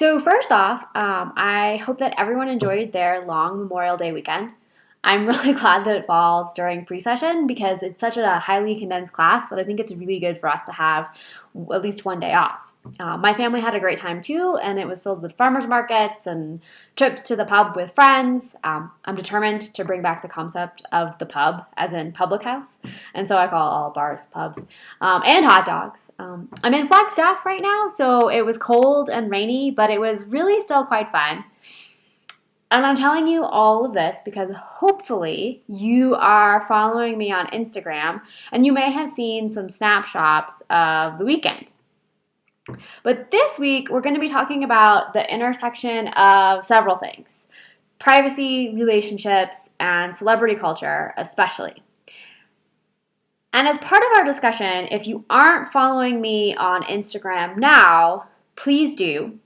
So first off, I hope that everyone enjoyed their long Memorial Day weekend. I'm really glad that it falls during pre-session because it's such a highly condensed class that I think it's really good for us to have at least one day off. My family had a great time too, and it was filled with farmers markets and trips to the pub with friends. I'm determined to bring back the concept of the pub, as in public house, and so I call all bars pubs, and hot dogs. I'm in Flagstaff right now, so it was cold and rainy, but it was really still quite fun. And I'm telling you all of this because hopefully you are following me on Instagram and you may have seen some snapshots of the weekend. But this week, we're going to be talking about the intersection of several things: privacy, relationships, and celebrity culture, especially. And as part of our discussion, if you aren't following me on Instagram now, please do.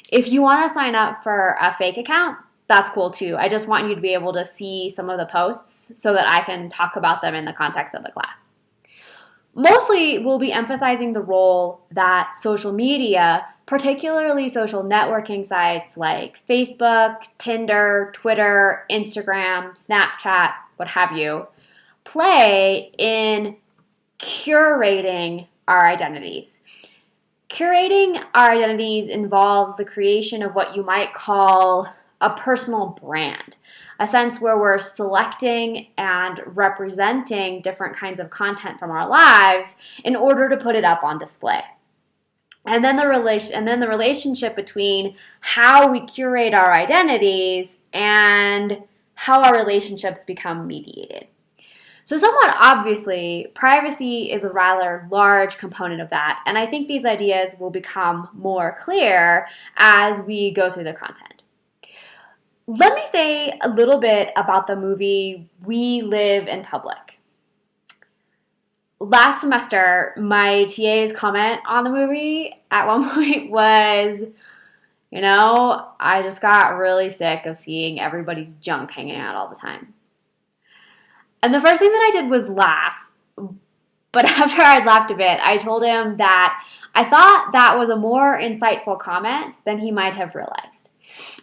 If you want to sign up for a fake account, that's cool too. I just want you to be able to see some of the posts so that I can talk about them in the context of the class. Mostly, we'll be emphasizing the role that social media, particularly social networking sites like Facebook, Tinder, Twitter, Instagram, Snapchat, what have you, play in curating our identities. Curating our identities involves the creation of what you might call a personal brand, a sense where we're selecting and representing different kinds of content from our lives in order to put it up on display. And then the relationship between how we curate our identities and how our relationships become mediated. So somewhat obviously, privacy is a rather large component of that, and I think these ideas will become more clear as we go through the content. Let me say a little bit about the movie We Live in Public. Last semester, my TA's comment on the movie at one point was, I just got really sick of seeing everybody's junk hanging out all the time. And the first thing that I did was laugh. But after I'd laughed a bit, I told him that I thought that was a more insightful comment than he might have realized.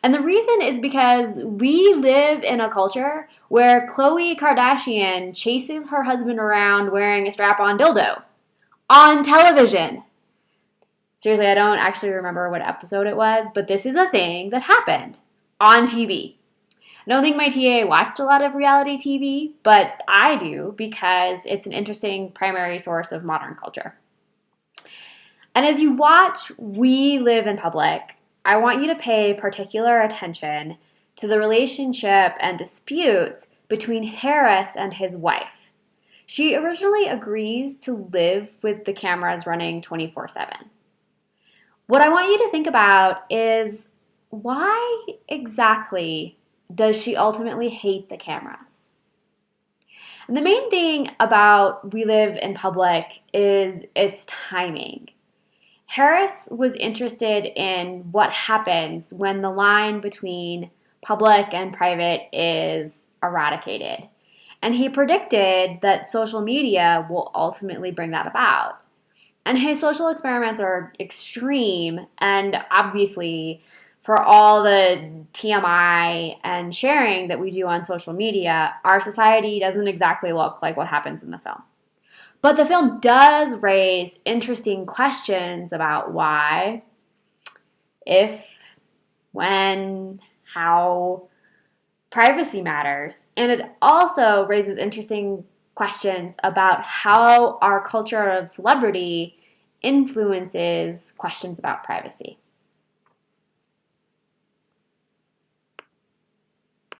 And the reason is because we live in a culture where Khloe Kardashian chases her husband around wearing a strap-on dildo on television. Seriously, I don't actually remember what episode it was, but this is a thing that happened on TV. I don't think my TA watched a lot of reality TV, but I do because it's an interesting primary source of modern culture. And as you watch We Live in Public, I want you to pay particular attention to the relationship and disputes between Harris and his wife. She originally agrees to live with the cameras running 24/7. What I want you to think about is, why exactly does she ultimately hate the cameras? And the main thing about We Live in Public is its timing. Harris was interested in what happens when the line between public and private is eradicated. And he predicted that social media will ultimately bring that about. And his social experiments are extreme, and obviously, for all the TMI and sharing that we do on social media, our society doesn't exactly look like what happens in the film. But the film does raise interesting questions about why, if, when, how privacy matters. And it also raises interesting questions about how our culture of celebrity influences questions about privacy.